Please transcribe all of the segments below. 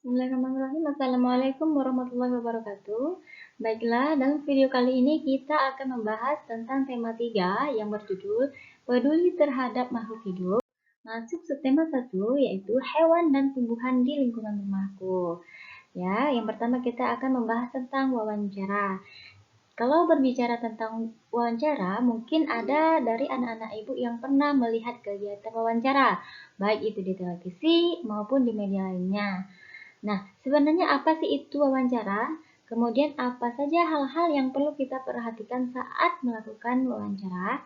Bismillahirrahmanirrahim. Assalamualaikum warahmatullahi wabarakatuh. Baiklah, dalam video kali ini kita akan membahas tentang tema 3 yang berjudul Peduli terhadap makhluk hidup. Masuk subtema 1 yaitu hewan dan tumbuhan di lingkungan rumahku. Ya, yang pertama kita akan membahas tentang wawancara. Kalau berbicara tentang wawancara, mungkin ada dari anak-anak ibu yang pernah melihat kegiatan wawancara, baik itu di televisi maupun di media lainnya. Nah, sebenarnya apa sih itu wawancara? Kemudian apa saja hal-hal yang perlu kita perhatikan saat melakukan wawancara?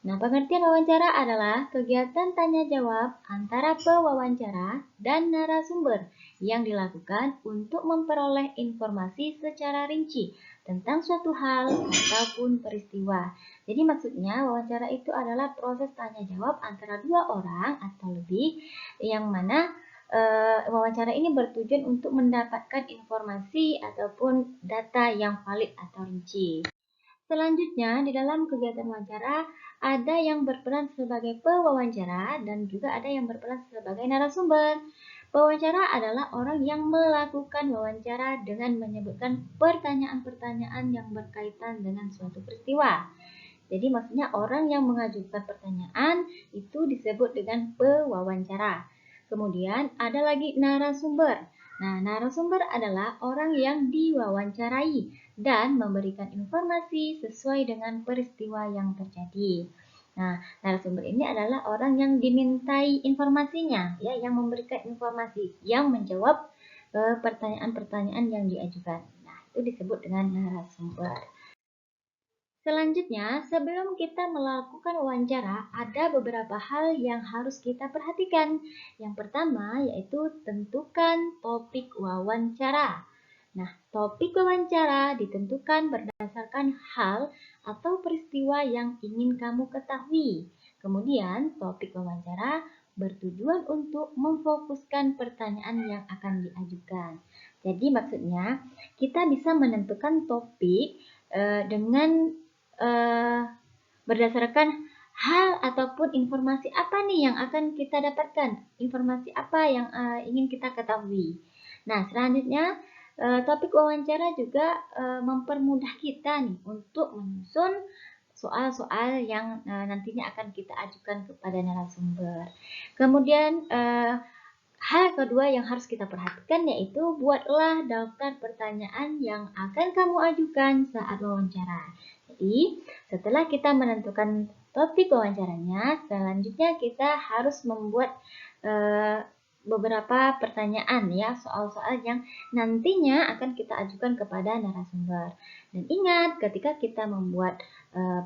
Nah, pengertian wawancara adalah kegiatan tanya jawab antara pewawancara dan narasumber yang dilakukan untuk memperoleh informasi secara rinci tentang suatu hal ataupun peristiwa. Jadi maksudnya wawancara itu adalah proses tanya jawab antara dua orang atau lebih yang mana wawancara ini bertujuan untuk mendapatkan informasi ataupun data yang valid atau rinci. Selanjutnya, di dalam kegiatan wawancara, ada yang berperan sebagai pewawancara dan juga ada yang berperan sebagai narasumber. Pewawancara adalah orang yang melakukan wawancara dengan menyebutkan pertanyaan-pertanyaan yang berkaitan dengan suatu peristiwa. Jadi maksudnya orang yang mengajukan pertanyaan itu disebut dengan pewawancara. Kemudian ada lagi narasumber. Nah, narasumber adalah orang yang diwawancarai dan memberikan informasi sesuai dengan peristiwa yang terjadi. Nah, narasumber ini adalah orang yang dimintai informasinya, ya, yang memberikan informasi, yang menjawab pertanyaan-pertanyaan yang diajukan. Nah, itu disebut dengan narasumber. Selanjutnya, sebelum kita melakukan wawancara, ada beberapa hal yang harus kita perhatikan. Yang pertama yaitu tentukan topik wawancara. Nah, topik wawancara ditentukan berdasarkan hal atau peristiwa yang ingin kamu ketahui. Kemudian, topik wawancara bertujuan untuk memfokuskan pertanyaan yang akan diajukan. Jadi maksudnya, kita bisa menentukan topik dengan berdasarkan hal ataupun informasi apa nih yang akan kita dapatkan, informasi apa yang ingin kita ketahui. Nah, selanjutnya topik wawancara juga mempermudah kita nih untuk menyusun soal-soal yang nantinya akan kita ajukan kepada narasumber. Kemudian hal kedua yang harus kita perhatikan yaitu buatlah daftar pertanyaan yang akan kamu ajukan saat wawancara. Jadi, setelah kita menentukan topik wawancaranya, selanjutnya kita harus membuat beberapa pertanyaan ya, soal-soal yang nantinya akan kita ajukan kepada narasumber. Dan ingat, ketika kita membuat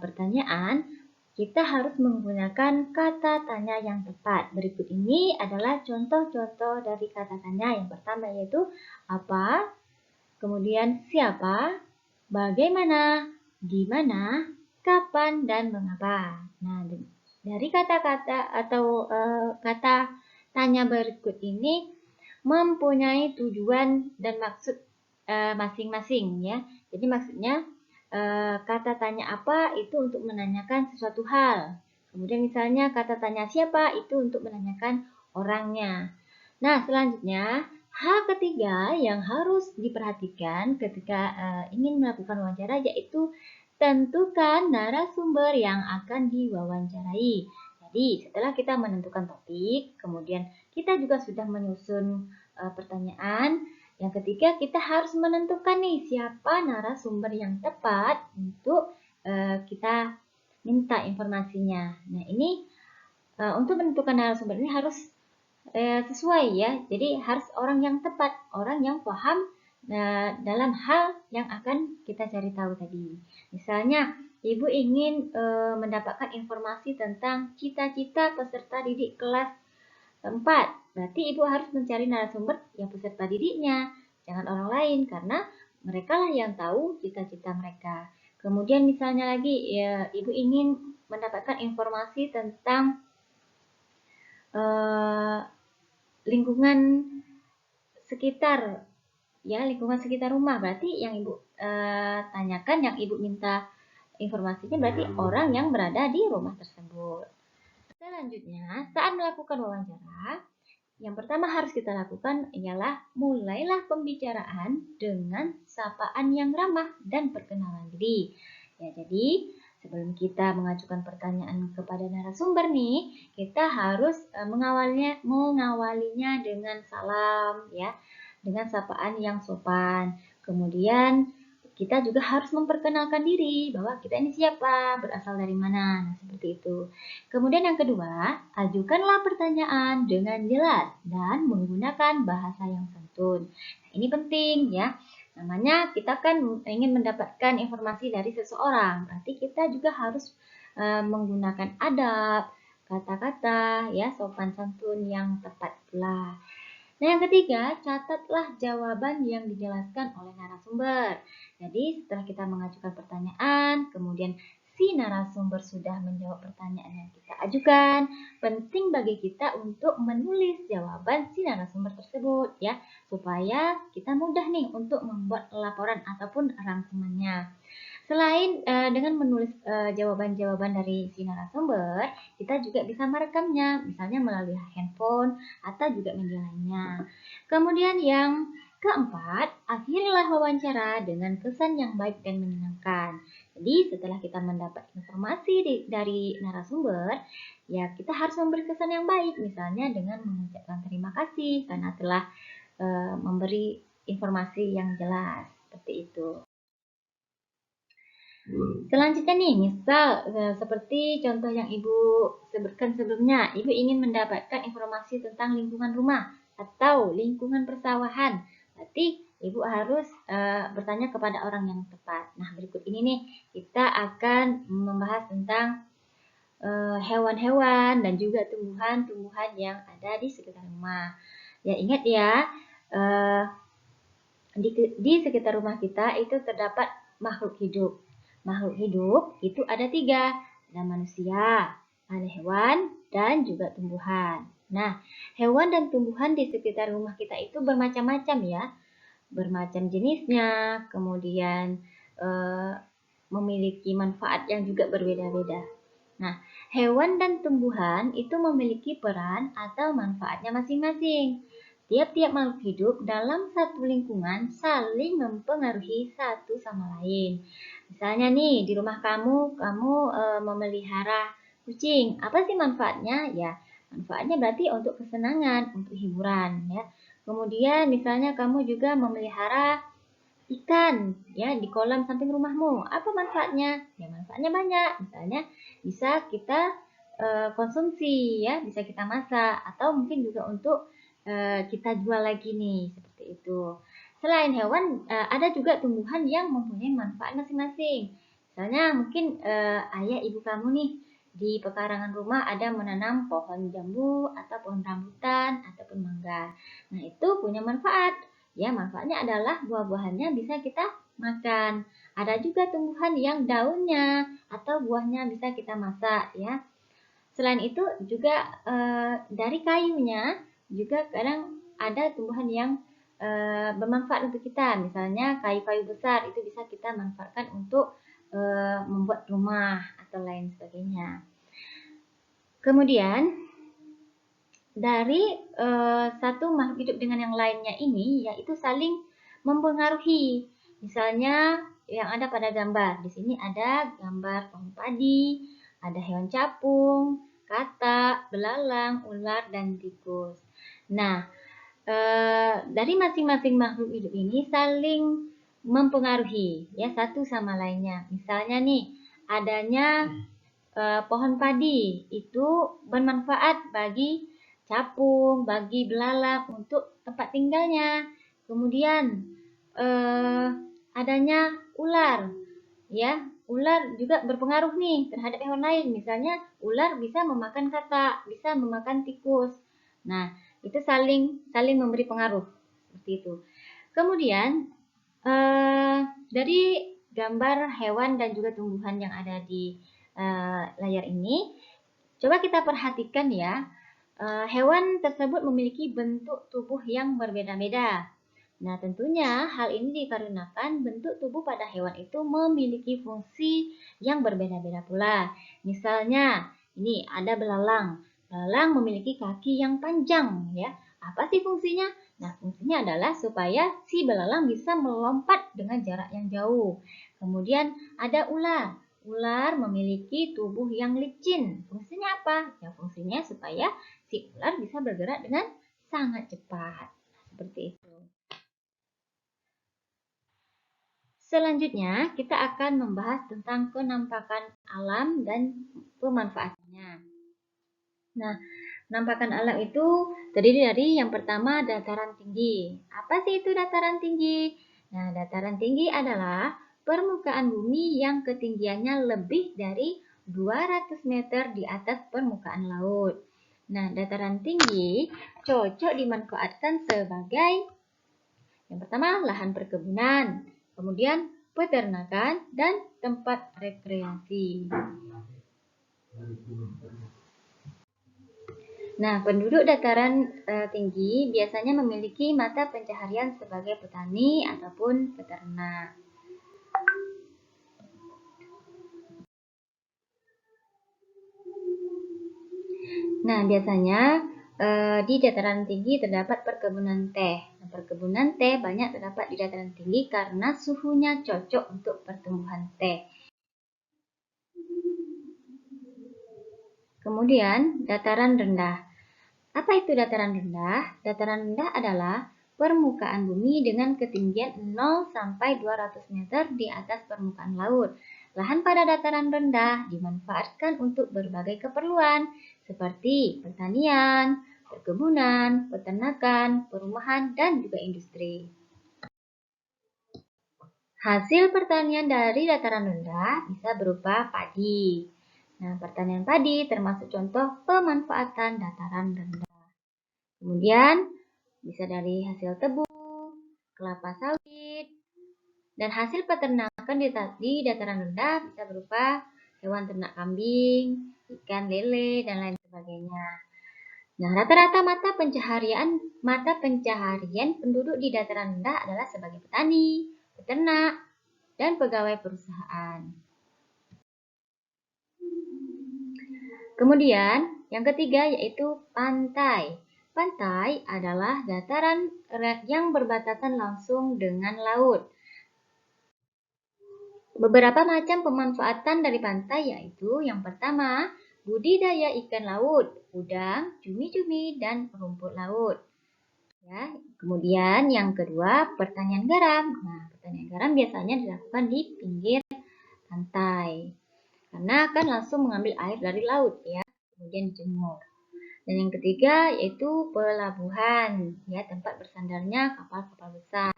pertanyaan, kita harus menggunakan kata tanya yang tepat. Berikut ini adalah contoh-contoh dari kata tanya. Yang pertama yaitu apa, kemudian siapa, bagaimana, di mana, kapan, dan mengapa. Nah, dari kata-kata atau kata tanya berikut ini mempunyai tujuan dan maksud masing-masing ya. Jadi maksudnya kata tanya apa itu untuk menanyakan sesuatu hal. Kemudian misalnya kata tanya siapa itu untuk menanyakan orangnya. Nah, selanjutnya hal ketiga yang harus diperhatikan ketika ingin melakukan wawancara yaitu tentukan narasumber yang akan diwawancarai. Jadi, setelah kita menentukan topik, kemudian kita juga sudah menyusun pertanyaan. Yang ketiga, kita harus menentukan nih siapa narasumber yang tepat untuk kita minta informasinya. Nah, ini untuk menentukan narasumber ini harus sesuai ya. Jadi harus orang yang tepat, orang yang paham dalam hal yang akan kita cari tahu tadi. Misalnya, Ibu ingin mendapatkan informasi tentang cita-cita peserta didik kelas 4. Berarti Ibu harus mencari narasumber yang peserta didiknya, jangan orang lain karena mereka lah yang tahu cita-cita mereka. Kemudian misalnya lagi ya, Ibu ingin mendapatkan informasi tentang lingkungan sekitar ya, lingkungan sekitar rumah. Berarti yang Ibu tanyakan, yang Ibu minta informasinya berarti orang yang berada di rumah tersebut. Selanjutnya, saat melakukan wawancara, Yang pertama harus kita lakukan ialah mulailah pembicaraan dengan sapaan yang ramah dan perkenalan diri. Ya, jadi sebelum kita mengajukan pertanyaan kepada narasumber nih, kita harus mengawalinya dengan salam ya, dengan sapaan yang sopan. Kemudian kita juga harus memperkenalkan diri bahwa kita ini siapa, berasal dari mana. Nah, seperti itu. Kemudian yang kedua, ajukanlah pertanyaan dengan jelas dan menggunakan bahasa yang santun. Nah, ini penting ya. Namanya kita kan ingin mendapatkan informasi dari seseorang, berarti kita juga harus menggunakan adab, kata-kata ya, sopan santun yang tepat pula. Nah, yang ketiga, catatlah jawaban yang dijelaskan oleh narasumber. Jadi, setelah kita mengajukan pertanyaan, kemudian si narasumber sudah menjawab pertanyaan yang kita ajukan, penting bagi kita untuk menulis jawaban si narasumber tersebut ya, supaya kita mudah nih untuk membuat laporan ataupun rangkumannya. Selain dengan menulis jawaban-jawaban dari si narasumber, kita juga bisa merekamnya, misalnya melalui handphone atau juga media lainnya. Kemudian yang keempat, akhirilah wawancara dengan kesan yang baik dan menyenangkan. Jadi setelah kita mendapat informasi dari narasumber, ya kita harus memberi kesan yang baik, misalnya dengan mengucapkan terima kasih karena telah memberi informasi yang jelas, seperti itu. Selanjutnya nih, misal seperti contoh yang Ibu sebutkan sebelumnya, Ibu ingin mendapatkan informasi tentang lingkungan rumah atau lingkungan persawahan. Berarti Ibu harus bertanya kepada orang yang tepat. Nah, berikut ini nih, kita akan membahas tentang hewan-hewan dan juga tumbuhan-tumbuhan yang ada di sekitar rumah. Ya, ingat ya, di sekitar rumah kita itu terdapat makhluk hidup. Makhluk hidup itu ada 3, ada manusia, ada hewan, dan juga tumbuhan. Nah, hewan dan tumbuhan di sekitar rumah kita itu bermacam-macam ya, bermacam jenisnya, kemudian memiliki manfaat yang juga berbeda-beda. Nah, hewan dan tumbuhan itu memiliki peran atau manfaatnya masing-masing. Tiap-tiap makhluk hidup dalam satu lingkungan saling mempengaruhi satu sama lain. Misalnya nih, di rumah kamu memelihara kucing. Apa sih manfaatnya? Ya, manfaatnya berarti untuk kesenangan, untuk hiburan ya. Kemudian misalnya kamu juga memelihara ikan ya di kolam samping rumahmu. Apa manfaatnya? Ya, manfaatnya banyak. Misalnya bisa kita konsumsi ya, bisa kita masak atau mungkin juga untuk kita jual lagi nih, seperti itu. Selain hewan, ada juga tumbuhan yang mempunyai manfaat masing-masing. Misalnya mungkin ayah ibu kamu nih di pekarangan rumah ada menanam pohon jambu atau pohon rambutan ataupun mangga. Nah, itu punya manfaat. Ya, manfaatnya adalah buah-buahannya bisa kita makan. Ada juga tumbuhan yang daunnya atau buahnya bisa kita masak ya. Selain itu juga dari kayunya juga kadang ada tumbuhan yang bermanfaat untuk kita. Misalnya kayu-kayu besar itu bisa kita manfaatkan untuk membuat rumah atau lain sebagainya. Kemudian dari satu makhluk hidup dengan yang lainnya ini yaitu saling mempengaruhi. Misalnya yang ada pada gambar. Di sini ada gambar pohon padi, ada hewan capung, katak, belalang, ular, dan tikus. Nah, dari masing-masing makhluk hidup ini saling mempengaruhi ya satu sama lainnya. Misalnya nih, adanya pohon padi itu bermanfaat bagi capung, bagi belalang untuk tempat tinggalnya. Kemudian adanya ular, ya ular juga berpengaruh nih terhadap hewan lain. Misalnya ular bisa memakan katak, bisa memakan tikus. Nah, itu saling memberi pengaruh seperti itu. Kemudian dari gambar hewan dan juga tumbuhan yang ada di layar ini, coba kita perhatikan ya, hewan tersebut memiliki bentuk tubuh yang berbeda-beda. Nah, tentunya hal ini dikarenakan bentuk tubuh pada hewan itu memiliki fungsi yang berbeda-beda pula. Misalnya, ini ada belalang. Belalang memiliki kaki yang panjang ya, Apa sih fungsinya? Nah, fungsinya adalah supaya si belalang bisa melompat dengan jarak yang jauh. Kemudian ada ular. Ular memiliki tubuh yang licin. Fungsinya apa? Ya, fungsinya supaya si ular bisa bergerak dengan sangat cepat. Seperti itu. Selanjutnya, kita akan membahas tentang penampakan alam dan pemanfaatannya. Nah, penampakan alam itu terdiri dari yang pertama dataran tinggi. Apa sih itu dataran tinggi? Nah, dataran tinggi adalah permukaan bumi yang ketinggiannya lebih dari 200 meter di atas permukaan laut. Nah, dataran tinggi cocok dimanfaatkan sebagai yang pertama lahan perkebunan, kemudian peternakan, dan tempat rekreasi. Nah, penduduk dataran tinggi biasanya memiliki mata pencaharian sebagai petani ataupun peternak. Nah, biasanya di dataran tinggi terdapat perkebunan teh. Nah, perkebunan teh banyak terdapat di dataran tinggi karena suhunya cocok untuk pertumbuhan teh. Kemudian, dataran rendah. Apa itu dataran rendah? Dataran rendah adalah permukaan bumi dengan ketinggian 0 sampai 200 meter di atas permukaan laut. Lahan pada dataran rendah dimanfaatkan untuk berbagai keperluan seperti pertanian, perkebunan, peternakan, perumahan, dan juga industri. Hasil pertanian dari dataran rendah bisa berupa padi. Nah, pertanian padi termasuk contoh pemanfaatan dataran rendah. Kemudian bisa dari hasil tebu, kelapa sawit, dan hasil peternakan di dataran rendah bisa berupa hewan ternak kambing, ikan lele, dan lain sebagainya. Nah, rata-rata mata pencaharian penduduk di dataran rendah adalah sebagai petani, peternak, dan pegawai perusahaan. Kemudian, yang ketiga yaitu pantai. Pantai adalah dataran yang berbatasan langsung dengan laut. Beberapa macam pemanfaatan dari pantai yaitu yang pertama, budidaya ikan laut, udang, cumi-cumi, dan rumput laut. Ya, kemudian yang kedua, pertanian garam. Nah, pertanian garam biasanya dilakukan di pinggir pantai karena akan langsung mengambil air dari laut ya, kemudian dijemur. Dan yang ketiga yaitu pelabuhan, ya tempat bersandarnya kapal-kapal besar.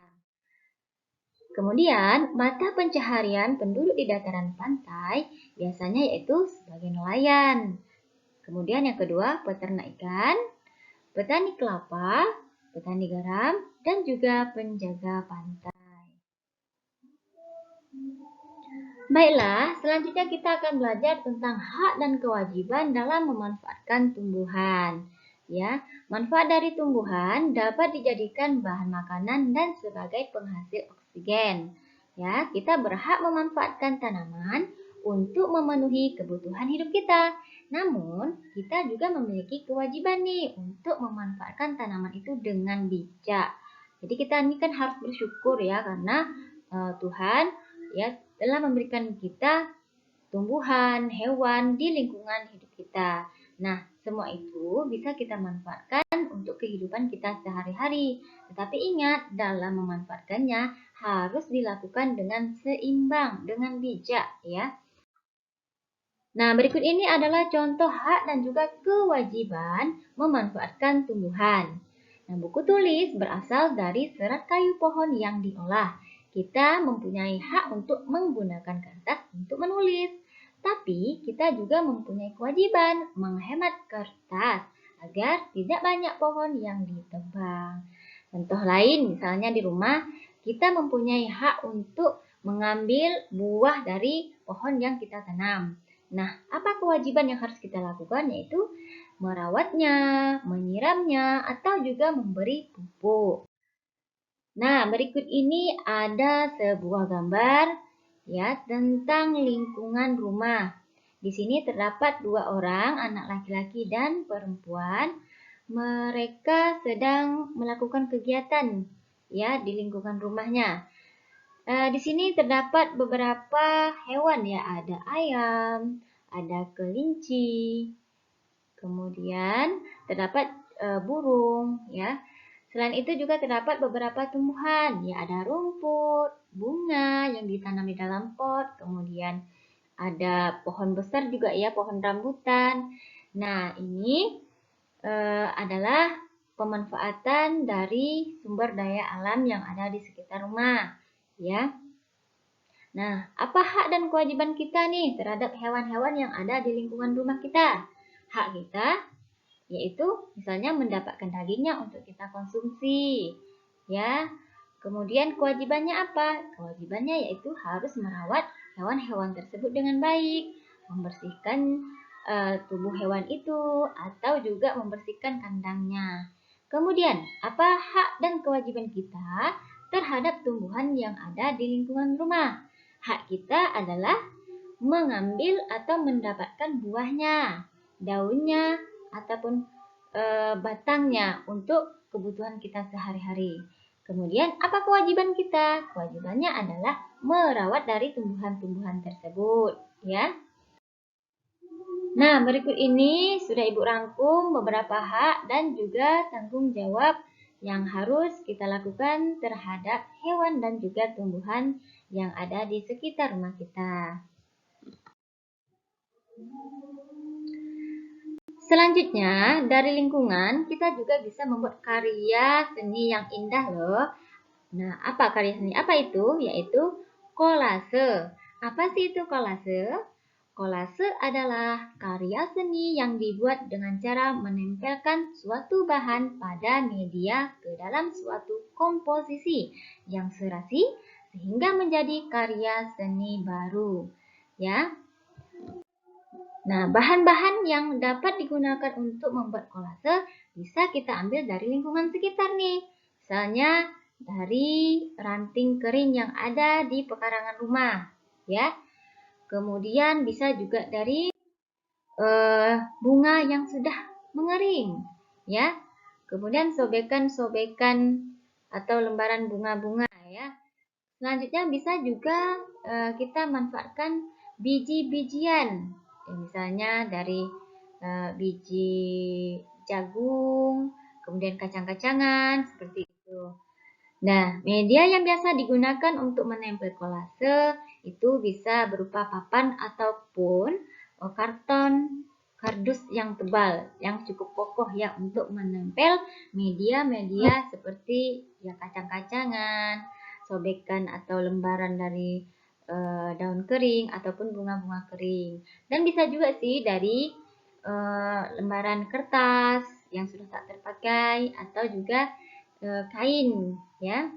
Kemudian, mata pencaharian penduduk di dataran pantai biasanya yaitu sebagai nelayan. Kemudian yang kedua, peternak ikan, petani kelapa, petani garam, dan juga penjaga pantai. Baiklah, selanjutnya kita akan belajar tentang hak dan kewajiban dalam memanfaatkan tumbuhan. Ya, manfaat dari tumbuhan dapat dijadikan bahan makanan dan sebagai penghasil oksigen. Ya, kita berhak memanfaatkan tanaman untuk memenuhi kebutuhan hidup kita. Namun, kita juga memiliki kewajiban nih untuk memanfaatkan tanaman itu dengan bijak. Jadi kita ini kan harus bersyukur ya karena Tuhan ya telah memberikan kita tumbuhan, hewan di lingkungan hidup kita. Nah, semua itu bisa kita manfaatkan untuk kehidupan kita sehari-hari. Tetapi ingat, dalam memanfaatkannya harus dilakukan dengan seimbang, dengan bijak ya. Nah, berikut ini adalah contoh hak dan juga kewajiban memanfaatkan tumbuhan. Nah, buku tulis berasal dari serat kayu pohon yang diolah. Kita mempunyai hak untuk menggunakan kertas untuk menulis. Tapi kita juga mempunyai kewajiban menghemat kertas agar tidak banyak pohon yang ditebang. Contoh lain misalnya di rumah, kita mempunyai hak untuk mengambil buah dari pohon yang kita tanam. Nah, apa kewajiban yang harus kita lakukan? Yaitu merawatnya, menyiramnya, atau juga memberi pupuk. Nah, berikut ini ada sebuah gambar ya tentang lingkungan rumah. Di sini terdapat dua orang, anak laki-laki dan perempuan. mereka sedang melakukan kegiatan ya di lingkungan rumahnya. Di sini terdapat beberapa hewan ya, ada ayam, ada kelinci, kemudian terdapat burung ya. Selain itu juga terdapat beberapa tumbuhan ya, ada rumput, bunga yang ditanam di dalam pot, kemudian ada pohon besar juga ya, pohon rambutan. Nah, ini adalah pemanfaatan dari sumber daya alam yang ada di sekitar rumah ya. Nah, apa hak dan kewajiban kita nih terhadap hewan-hewan yang ada di lingkungan rumah kita? Hak kita yaitu misalnya mendapatkan dagingnya untuk kita konsumsi. Ya. Kemudian kewajibannya apa? Kewajibannya yaitu harus merawat hewan-hewan tersebut dengan baik, membersihkan tubuh hewan itu atau juga membersihkan kandangnya. Kemudian, apa hak dan kewajiban kita terhadap tumbuhan yang ada di lingkungan rumah? Hak kita adalah mengambil atau mendapatkan buahnya, daunnya, ataupun batangnya untuk kebutuhan kita sehari-hari. Kemudian apa kewajiban kita? Kewajibannya adalah merawat dari tumbuhan-tumbuhan tersebut, ya. Nah, berikut ini sudah Ibu rangkum beberapa hak dan juga tanggung jawab yang harus kita lakukan terhadap hewan dan juga tumbuhan yang ada di sekitar rumah kita. Selanjutnya, dari lingkungan kita juga bisa membuat karya seni yang indah loh. Nah, apa karya seni? Apa itu? Yaitu kolase. Apa sih itu kolase? Kolase adalah karya seni yang dibuat dengan cara menempelkan suatu bahan pada media ke dalam suatu komposisi yang serasi sehingga menjadi karya seni baru. Ya. Nah, bahan-bahan yang dapat digunakan untuk membuat kolase bisa kita ambil dari lingkungan sekitar nih. Misalnya dari ranting kering yang ada di pekarangan rumah, ya. Kemudian bisa juga dari bunga yang sudah mengering, ya. Kemudian sobekan-sobekan atau lembaran bunga-bunga, ya. Selanjutnya bisa juga kita manfaatkan biji-bijian, misalnya dari biji jagung, kemudian kacang-kacangan, seperti itu. Nah, media yang biasa digunakan untuk menempel kolase itu bisa berupa papan ataupun karton kardus yang tebal, yang cukup kokoh ya untuk menempel media-media seperti ya kacang-kacangan, sobekan atau lembaran dari daun kering ataupun bunga-bunga kering. Dan bisa juga sih dari lembaran kertas yang sudah tak terpakai atau juga kain ya.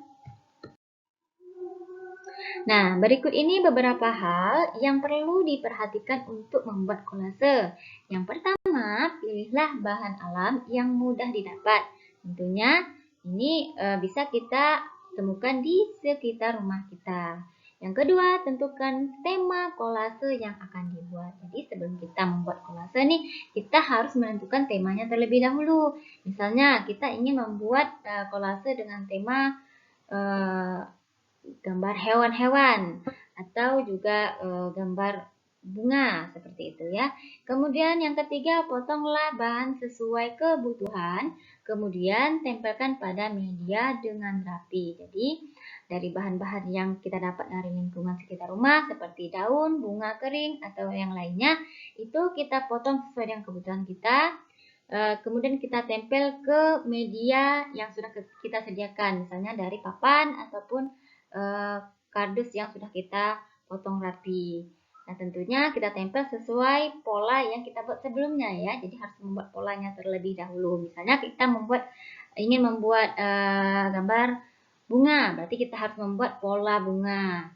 Nah, berikut ini beberapa hal yang perlu diperhatikan untuk membuat kolase. Yang pertama, pilihlah bahan alam yang mudah didapat. Tentunya ini bisa kita temukan di sekitar rumah kita. Yang kedua, tentukan tema kolase yang akan dibuat. Jadi sebelum kita membuat kolase nih, kita harus menentukan temanya terlebih dahulu. Misalnya kita ingin membuat kolase dengan tema gambar hewan-hewan atau juga gambar bunga seperti itu ya. Kemudian yang ketiga, potonglah bahan sesuai kebutuhan, kemudian tempelkan pada media dengan rapi. Jadi dari bahan-bahan yang kita dapat dari lingkungan sekitar rumah seperti daun, bunga kering atau yang lainnya, itu kita potong sesuai dengan kebutuhan kita. Kemudian kita tempel ke media yang sudah kita sediakan, misalnya dari papan ataupun kardus yang sudah kita potong rapi. Nah, tentunya kita tempel sesuai pola yang kita buat sebelumnya ya. Jadi harus membuat polanya terlebih dahulu. Misalnya kita ingin membuat gambar bunga, berarti kita harus membuat pola bunga.